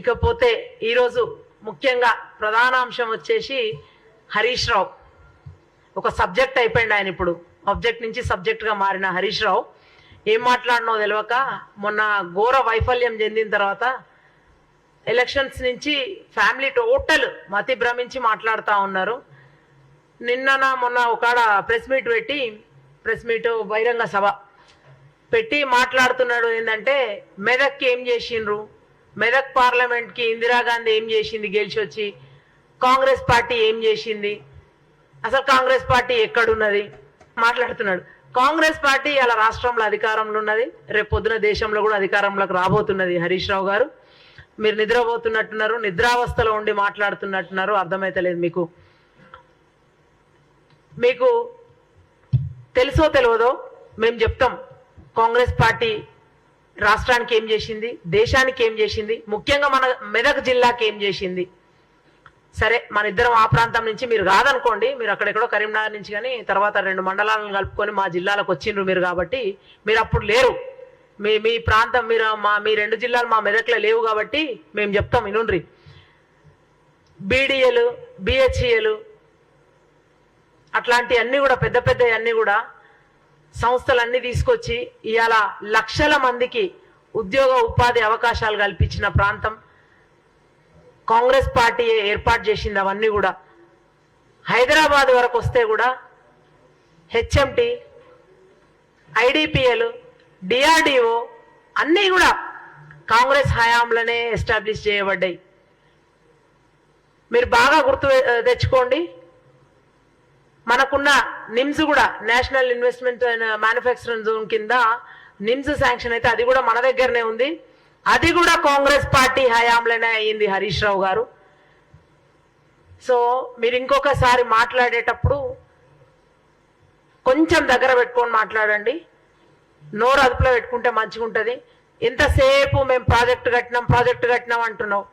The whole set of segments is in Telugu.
ఇకపోతే ఈరోజు ముఖ్యంగా ప్రధాన అంశం వచ్చేసి హరీష్ రావు ఒక సబ్జెక్ట్ అయిపోయింది. ఆయన ఇప్పుడు ఆబ్జెక్ట్ నుంచి సబ్జెక్ట్గా మారిన హరీష్ రావు ఏం మాట్లాడినో తెలియక మొన్న ఘోర వైఫల్యం చెందిన తర్వాత ఎలక్షన్స్ నుంచి ఫ్యామిలీ టోటల్ మతి భ్రమించి మాట్లాడుతూ ఉన్నారు. నిన్న మొన్న ఒక ప్రెస్ మీట్ బహిరంగ సభ పెట్టి మాట్లాడుతున్నాడు. ఏంటంటే మెదక్కి ఏం చేసిండ్రు, మెదక్ పార్లమెంట్కి ఇందిరాగాంధీ ఏం చేసింది గెలిచి వచ్చి, కాంగ్రెస్ పార్టీ ఏం చేసింది, అసలు కాంగ్రెస్ పార్టీ ఎక్కడున్నది మాట్లాడుతున్నాడు. కాంగ్రెస్ పార్టీ ఇలా రాష్ట్రంలో అధికారంలో ఉన్నది, రేపు పొద్దున దేశంలో కూడా అధికారంలోకి రాబోతున్నది. హరీష్ రావు గారు మీరు నిద్రపోతున్నట్టున్నారు, నిద్రావస్థలో ఉండి మాట్లాడుతున్నట్టున్నారు, అర్థమైతలేదు మీకు. మీకు తెలుసో తెలియదో మేము చెప్తాం. కాంగ్రెస్ పార్టీ రాష్ట్రానికి ఏం చేసింది, దేశానికి ఏం చేసింది, ముఖ్యంగా మన మెదక్ జిల్లాకి ఏం చేసింది. సరే మన ఇద్దరం ఆ ప్రాంతం నుంచి, మీరు కాదనుకోండి, మీరు అక్కడెక్కడో కరీంనగర్ నుంచి కానీ తర్వాత 2 మండలాలను కలుపుకొని మా జిల్లాలకు వచ్చిండ్రు మీరు, కాబట్టి మీరు అప్పుడు లేరు. మీ ప్రాంతం మీ 2 జిల్లాలు మా మెదక్లో లేవు కాబట్టి మేము చెప్తాం వినుండ్రి. బీడీఏలు, బిహెచ్ఈఏలు అట్లాంటి అన్ని కూడా పెద్ద పెద్ద అన్ని కూడా సంస్థలన్నీ తీసుకొచ్చి ఇవాళ లక్షల మందికి ఉద్యోగ ఉపాధి అవకాశాలు కల్పించిన ప్రాంతం కాంగ్రెస్ పార్టీ ఏర్పాటు చేసింది. అవన్నీ కూడా హైదరాబాద్ వరకు వస్తే కూడా హెచ్ఎంటి, ఐడిపిఎల్, డిఆర్డిఓ అన్నీ కూడా కాంగ్రెస్ హయాంలోనే ఎస్టాబ్లిష్ చేయబడ్డాయి. మీరు బాగా గుర్తు తెచ్చుకోండి. మనకున్న నిమ్స్ కూడా national investment and manufacturing zone కింద నిమ్స్ శాంక్షన్ అయితే అది కూడా మన దగ్గరనే ఉంది. అది కూడా కాంగ్రెస్ పార్టీ హయాంలోనే అయ్యింది హరీష్ రావు గారు. సో మీరు ఇంకొకసారి మాట్లాడేటప్పుడు కొంచెం దగ్గర పెట్టుకొని మాట్లాడండి, నోరు అదుపులో పెట్టుకుంటే మంచిగా ఉంటుంది. ఎంతసేపు మేము ప్రాజెక్టు కట్టినాం అంటున్నావు.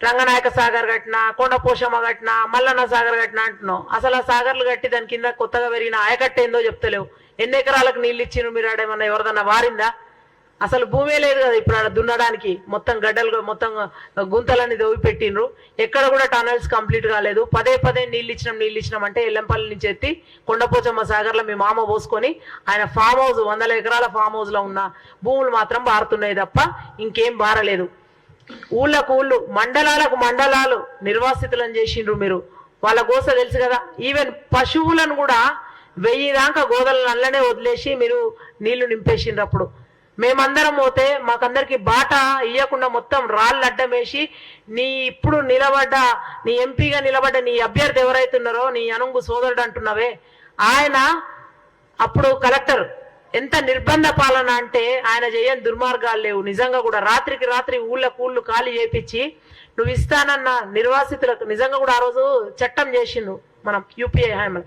రంగనాయక సాగర్ కట్టినా, కొండపోషమ్మ కట్టినా, మల్లన్న సాగర్ కట్టినా అంటున్నావు. అసలు ఆ సాగర్లు కట్టి దాని కింద కొత్తగా పెరిగిన ఆయకట్ట ఏందో చెప్తలేవు. ఎన్ని ఎకరాలకు నీళ్ళు ఇచ్చిండ్రు మీరు? ఆడేమన్నా ఎవరిదన్నా వారిందా? అసలు భూమే లేదు కదా ఇప్పుడు ఆడ దున్నడానికి. మొత్తం గడ్డలు, మొత్తం గుంతలన్నీ దోవి పెట్టిండ్రు. ఎక్కడ కూడా టనల్స్ కంప్లీట్ కాలేదు. పదే నీళ్ళు ఇచ్చినాం అంటే ఎల్లంపల్లి నుంచి ఎత్తి కొండపోచమ్మ సాగర్లో మీ మామ పోసుకొని ఆయన ఫామ్ హౌస్ 100 ఎకరాల ఫామ్ హౌస్ లో ఉన్న భూములు మాత్రం బారుతున్నాయి తప్ప ఇంకేం బారలేదు. ఊళ్ళకు ఊళ్ళు, మండలాలకు మండలాలు నిర్వాసితులను చేసిండ్రు మీరు. వాళ్ళ గోస తెలుసు కదా. ఈవెన్ పశువులను కూడా 1000 దాకా గోదలను అల్లనే వదిలేసి మీరు నీళ్లు నింపేసిండ్రు. అప్పుడు మేమందరం పోతే మాకందరికి బాట ఇయ్యకుండా మొత్తం రాళ్ళు అడ్డం వేసి ఇప్పుడు నీ ఎంపీగా నిలబడ్డ నీ అభ్యర్థి ఎవరైతున్నారో నీ అనుంగు సోదరుడు అంటున్నావే, ఆయన అప్పుడు కలెక్టర్. ఎంత నిర్బంధ పాలన అంటే ఆయన చేయని దుర్మార్గాలు లేవు. నిజంగా కూడా రాత్రికి రాత్రి ఊళ్ళకు ఊళ్ళు ఖాళీ చేపించి నువ్వు ఇస్తానన్న నిర్వాసితులకు నిజంగా కూడా ఆ రోజు చట్టం చేసిండు మనం యూపీఐ హామీ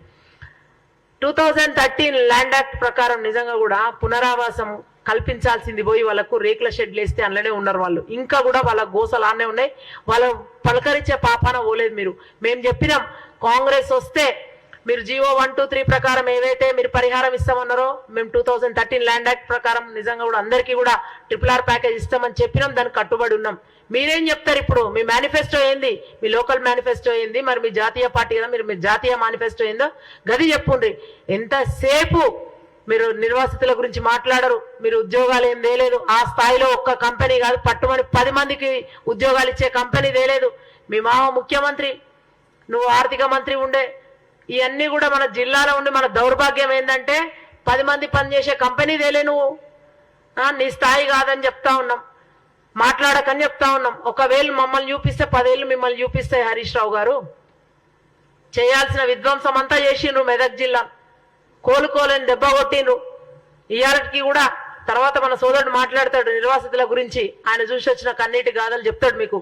2013 ల్యాండ్ యాక్ట్ ప్రకారం నిజంగా కూడా పునరావాసం కల్పించాల్సింది పోయి వాళ్ళకు రేకుల షెడ్లు వేస్తే అందులోనే ఉన్నారు వాళ్ళు. ఇంకా కూడా వాళ్ళ గోసలు ఆనే ఉన్నాయి. వాళ్ళ పలకరించే పాపాన పోలేదు మీరు. మేము చెప్పినాం కాంగ్రెస్ వస్తే మీరు జీవో 123 ప్రకారం ఏవైతే మీరు పరిహారం ఇస్తామన్నారో మేము 2013 ల్యాండ్ యాక్ట్ ప్రకారం నిజంగా కూడా అందరికీ కూడా RRR ప్యాకేజ్ ఇస్తామని చెప్పినాం. దానికి కట్టుబడి ఉన్నాం. మీరేం చెప్తారు ఇప్పుడు? మీ మేనిఫెస్టో ఏంది? మీ లోకల్ మేనిఫెస్టో ఏంది? మరి మీ జాతీయ పార్టీ కదా, మీ జాతీయ మేనిఫెస్టో ఏందో గది చెప్పుండ్రి. ఎంతసేపు మీరు నిర్వాసితుల గురించి మాట్లాడరు. మీరు ఉద్యోగాలు ఏం తేలేదు. ఆ స్థాయిలో ఒక్క కంపెనీ కాదు, పట్టుమని 10 మందికి ఉద్యోగాలు ఇచ్చే కంపెనీ తేలేదు. మీ మామ ముఖ్యమంత్రి, నువ్వు ఆర్థిక మంత్రి ఉండే. ఇవన్నీ కూడా మన జిల్లాలో ఉండి మన దౌర్భాగ్యం ఏంటంటే 10 మంది పనిచేసే కంపెనీ తేలే నువ్వు. నీ స్థాయి కాదని చెప్తా ఉన్నాం, మాట్లాడకని చెప్తా ఉన్నాం. ఒకవేళ మమ్మల్ని చూపిస్తే 10 ఏళ్ళు మిమ్మల్ని చూపిస్తాయి హరీష్ రావు గారు. చేయాల్సిన విధ్వంసం అంతా చేసిండ్రు. మెదక్ జిల్లా కోలుకోలేని దెబ్బ కొట్టిండ్రు. ఇయాలకి కూడా తర్వాత మన సోదరుడు మాట్లాడతాడు నిర్వాసితుల గురించి. ఆయన చూసి వచ్చిన కన్నీటి గాథలు చెప్తాడు మీకు.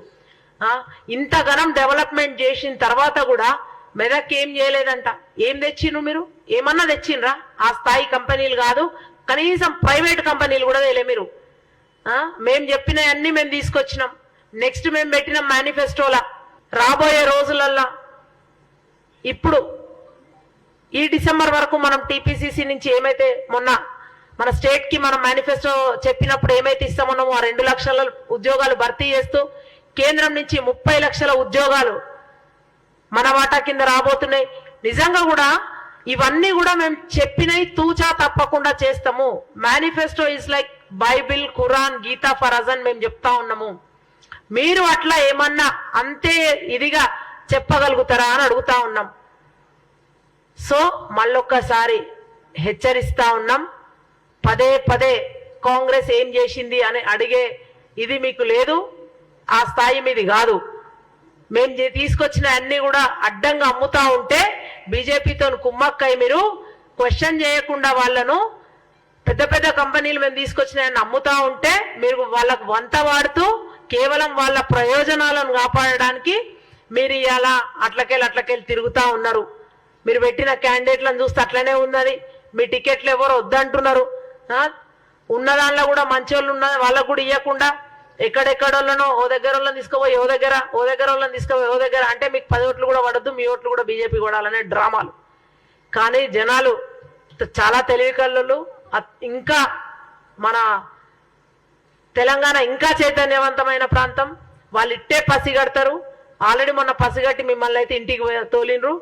ఇంత ఘనం డెవలప్మెంట్ చేసిన తర్వాత కూడా మెదక్ ఏం చేయలేదంట. ఏం తెచ్చిండ్రు మీరు? ఏమన్నా తెచ్చిండ్రా? ఆ స్థాయి కంపెనీలు కాదు, కనీసం ప్రైవేట్ కంపెనీలు కూడా తేలే మీరు. మేము చెప్పినవన్నీ మేము తీసుకొచ్చినాం. నెక్స్ట్ మేము పెట్టిన మేనిఫెస్టోలా రాబోయే రోజులల్లా ఇప్పుడు ఈ డిసెంబర్ వరకు మనం టీపీసీసీ నుంచి ఏమైతే మొన్న మన స్టేట్ కి మనం మేనిఫెస్టో చెప్పినప్పుడు ఏమైతే ఇస్తామన్నామో ఆ 2 లక్షల ఉద్యోగాలు భర్తీ చేస్తూ కేంద్రం నుంచి 30 లక్షల ఉద్యోగాలు మన వాటా కింద రాబోతున్నాయి. నిజంగా కూడా ఇవన్నీ కూడా మేము చెప్పినవి తూచా తప్పకుండా చేస్తాము. Manifesto is like Bible, Quran, Gita for us అని మేము చెప్తా ఉన్నాము. మీరు అట్లా ఏమన్నా అంతే ఇదిగా చెప్పగలుగుతారా అని అడుగుతా ఉన్నాం. సో మళ్ళొక్కసారి హెచ్చరిస్తా ఉన్నాం, పదే పదే కాంగ్రెస్ ఏం చేసింది అని అడిగే ఇది మీకు లేదు, ఆ స్థాయి మీది కాదు. మేము తీసుకొచ్చిన అన్ని కూడా అడ్డంగా అమ్ముతా ఉంటే బీజేపీతో కుమ్మక్కై మీరు క్వశ్చన్ చేయకుండా వాళ్ళను పెద్ద పెద్ద కంపెనీలు మేము తీసుకొచ్చిన అమ్ముతా ఉంటే మీరు వాళ్ళకు వంత వాడుతూ కేవలం వాళ్ళ ప్రయోజనాలను కాపాడడానికి మీరు ఇలా అట్లకెళ్ళి తిరుగుతూ ఉన్నారు. మీరు పెట్టిన క్యాండిడేట్లను చూస్తే అట్లనే ఉన్నది. మీ టికెట్లు ఎవరు వద్దంటున్నారు. ఉన్న దానిలో కూడా మంచి వాళ్ళు ఉన్న వాళ్ళకు కూడా ఇవ్వకుండా ఎక్కడెక్కడోళ్ళనో ఓ దగ్గర వాళ్ళని తీసుకుపోయి ఓ దగ్గర వాళ్ళని తీసుకుపోయి ఓ దగ్గర అంటే మీకు 10 ఓట్లు కూడా పడద్దు, మీ ఓట్లు కూడా బీజేపీ కొడాలనే డ్రామాలు. కానీ జనాలు చాలా తెలివి కళ్ళు. ఇంకా మన తెలంగాణ ఇంకా చైతన్యవంతమైన ప్రాంతం, వాళ్ళు ఇట్టే పసిగడతారు. ఆల్రెడీ మొన్న పసిగట్టి మిమ్మల్ని అయితే ఇంటికి తోలినరు.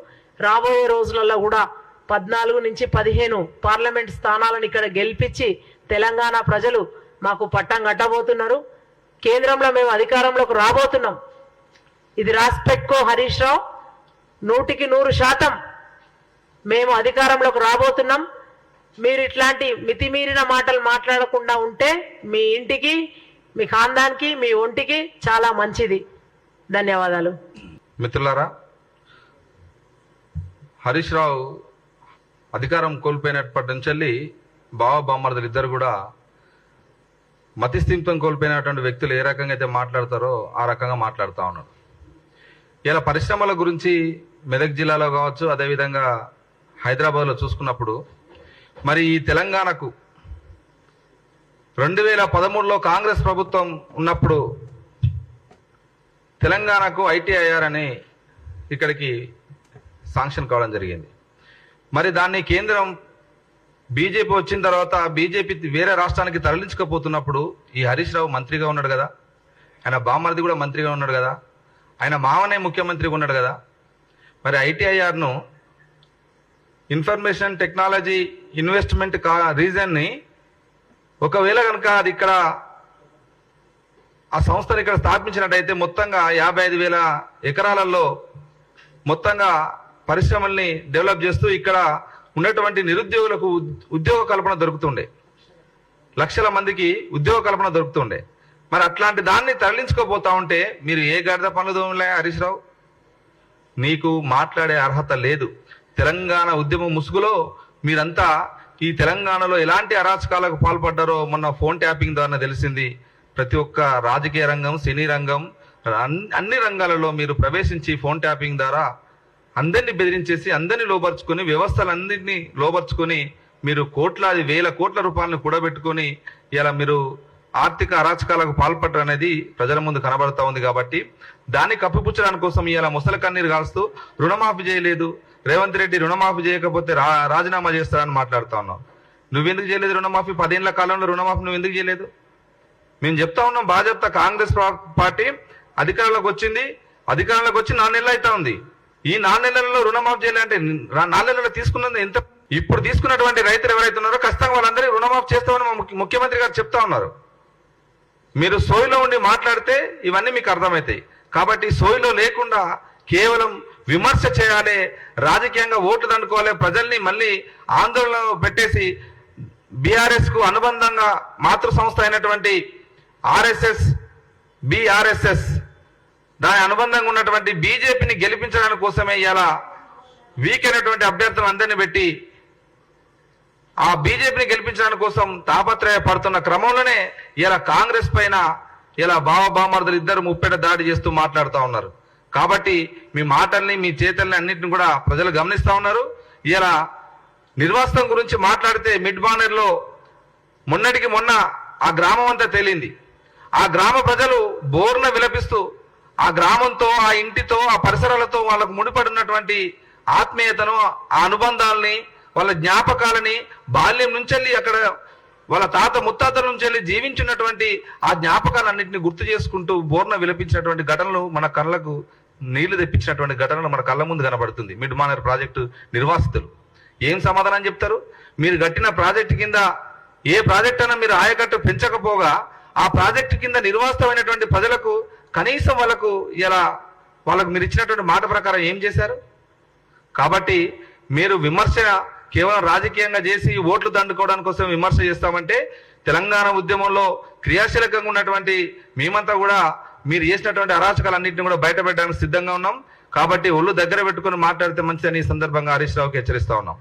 రాబోయే రోజులలో కూడా 14 నుంచి 15 పార్లమెంట్ స్థానాలను ఇక్కడ గెలిపించి తెలంగాణ ప్రజలు మాకు పట్టం కట్టబోతున్నారు. కేంద్రంలో మేము అధికారంలోకి రాబోతున్నాం. ఇది రాసి పెట్టుకో హరీష్ రావు, 100% మేము అధికారంలోకి రాబోతున్నాం. మీరు ఇట్లాంటి మితిమీరిన మాటలు మాట్లాడకుండా ఉంటే మీ ఇంటికి, మీ ఖాందానికి, మీ ఒంటికి చాలా మంచిది. ధన్యవాదాలు. మిత్రులారా, హరీష్ రావు అధికారం కోల్పోయినప్పటి నుంచి బామర్దులు ఇద్దరు కూడా మతిస్థిమితం కోల్పోయినటువంటి వ్యక్తులు ఏ రకంగా అయితే మాట్లాడతారో ఆ రకంగా మాట్లాడుతూ ఉన్నారు. ఇలా పరిశ్రమల గురించి మెదక్ జిల్లాలో కావచ్చు, అదేవిధంగా హైదరాబాద్లో చూసుకున్నప్పుడు మరి ఈ తెలంగాణకు 2013లో కాంగ్రెస్ ప్రభుత్వం ఉన్నప్పుడు తెలంగాణకు ఐటీఐఆర్ అని ఇక్కడికి శాంక్షన్ కావడం జరిగింది. మరి దాన్ని కేంద్రం బీజేపీ వచ్చిన తర్వాత బీజేపీ వేరే రాష్ట్రానికి తరలించకపోతున్నప్పుడు ఈ హరీష్ రావు మంత్రిగా ఉన్నాడు కదా, ఆయన బామర్ది కూడా మంత్రిగా ఉన్నాడు కదా, ఆయన మామనే ముఖ్యమంత్రిగా ఉన్నాడు కదా. మరి ఐటీఐఆర్ను ఇన్ఫర్మేషన్ టెక్నాలజీ ఇన్వెస్ట్మెంట్ రీజన్ని ఒకవేళ కనుక అది ఇక్కడ ఆ సంస్థను ఇక్కడ స్థాపించినట్టయితే మొత్తంగా 55,000 ఎకరాలలో మొత్తంగా పరిశ్రమల్ని డెవలప్ చేస్తూ ఇక్కడ ఉన్నటువంటి నిరుద్యోగులకు ఉద్యోగ కల్పన దొరుకుతుండే, లక్షల మందికి ఉద్యోగ కల్పన దొరుకుతుండే. మరి అట్లాంటి దాన్ని తరలించుకోపోతా ఉంటే మీరు ఏ గడిద పనులు దోమలే హరీష్ రావు, నీకు మాట్లాడే అర్హత లేదు. తెలంగాణ ఉద్యమ ముసుగులో మీరంతా ఈ తెలంగాణలో ఎలాంటి అరాచకాలకు పాల్పడ్డారో మొన్న ఫోన్ ట్యాపింగ్ ద్వారా తెలిసింది. ప్రతి ఒక్క రాజకీయ రంగం, సినీ రంగం, అన్ని రంగాలలో మీరు ప్రవేశించి ఫోన్ ట్యాపింగ్ ద్వారా అందరినీ బెదిరించేసి అందరినీ లోపరుచుకొని వ్యవస్థలన్నింటినీ లోపరుచుకొని మీరు కోట్లాది వేల కోట్ల రూపాయలను కూడబెట్టుకొని ఇలా మీరు ఆర్థిక అరాచకాలకు పాల్పడడం అనేది ప్రజల ముందు కనబడతా ఉంది. కాబట్టి దాన్ని కప్పిపుచ్చడానికి కోసం ఇలా ముసలి కన్నీరు కాల్స్తూ రుణమాఫీ చేయలేదు, రేవంత్ రెడ్డి రుణమాఫీ చేయకపోతే రాజీనామా చేస్తారని మాట్లాడుతా ఉన్నావు. నువ్వెందుకు చేయలేదు రుణమాఫీ? 10 ఏళ్ల కాలంలో రుణమాఫీ నువ్వు ఎందుకు చేయలేదు? మేము చెప్తా ఉన్నాం, బాగా చెప్తా. కాంగ్రెస్ పార్టీ అధికారంలోకి వచ్చింది, అధికారంలోకి వచ్చి 4 నెలలు అవుతా ఉంది. ఈ 4 నెలలలో రుణమాఫీ చేయాలంటే 4 నెలల్లో తీసుకున్నది ఎంత? ఇప్పుడు తీసుకున్నటువంటి రైతులు ఎవరైతే ఉన్నారో ఖచ్చితంగా వాళ్ళందరికీ రుణమాఫీ చేస్తామని మా ముఖ్యమంత్రి గారు చెప్తా ఉన్నారు. మీరు సోయిలో ఉండి మాట్లాడితే ఇవన్నీ మీకు అర్థమవుతాయి. కాబట్టి సోయిలో లేకుండా కేవలం విమర్శ చేయాలి, రాజకీయంగా ఓట్లు దండుకోవాలి, ప్రజల్ని మళ్ళీ ఆందోళన పెట్టేసి బీఆర్ఎస్ కు అనుబంధంగా మాతృ సంస్థ అయినటువంటి బీఆర్ఎస్ఎస్ దాని అనుబంధంగా ఉన్నటువంటి బీజేపీని గెలిపించడానికి కోసమే ఇలా వీక్ అయినటువంటి అభ్యర్థులను అందరినీ పెట్టి ఆ బీజేపీని గెలిపించడానికి కోసం తాపత్రయపడుతున్న క్రమంలోనే ఇలా కాంగ్రెస్ పైన ఇలా బామర్దులు ఇద్దరు ముప్పెట దాడి చేస్తూ మాట్లాడుతూ ఉన్నారు. కాబట్టి మీ మాటల్ని, మీ చేతల్ని అన్నింటిని కూడా ప్రజలు గమనిస్తూ ఉన్నారు. ఇలా నిర్వాసితం గురించి మాట్లాడితే మిడ్ బానర్లో మొన్నటికి మొన్న ఆ గ్రామం అంతా తేలింది. ఆ గ్రామ ప్రజలు బోర్న విలపిస్తూ ఆ గ్రామంతో, ఆ ఇంటితో, ఆ పరిసరాలతో వాళ్ళకు ముడిపడినటువంటి ఆత్మీయతను, ఆ అనుబంధాలని, వాళ్ళ జ్ఞాపకాలని బాల్యం నుంచి అక్కడ వాళ్ళ తాత ముత్తాతల నుంచి వెళ్ళి జీవించినటువంటి ఆ జ్ఞాపకాలన్నింటినీ గుర్తు చేసుకుంటూ బోర్న విలపించినటువంటి ఘటనలు మన కళ్ళకు నీళ్లు తెప్పించినటువంటి ఘటనలు మన కళ్ళ ముందు కనబడుతుంది. మిడ్ మానేర్ ప్రాజెక్టు నిర్వాసితులు ఏం సమాధానం చెప్తారు? మీరు కట్టిన ప్రాజెక్టు కింద ఏ ప్రాజెక్ట్ అయినా మీరు ఆయకట్టు పెంచకపోగా ఆ ప్రాజెక్టు కింద నిర్వాసితమైనటువంటి ప్రజలకు కనీసం వాళ్ళకు మీరు ఇచ్చినటువంటి మాట ప్రకారం ఏం చేశారు? కాబట్టి మీరు విమర్శ కేవలం రాజకీయంగా చేసి ఓట్లు దండుకోవడానికి కోసం విమర్శ చేస్తామంటే, తెలంగాణ ఉద్యమంలో క్రియాశీలకంగా ఉన్నటువంటి మేమంతా కూడా మీరు చేసినటువంటి అరాచకాలన్నింటినీ కూడా బయట పెట్టడానికి సిద్ధంగా ఉన్నాం. కాబట్టి ఒళ్ళు దగ్గర పెట్టుకుని మాట్లాడితే మంచిదని ఈ సందర్భంగా హరీష్ రావుకి హెచ్చరిస్తా ఉన్నాం.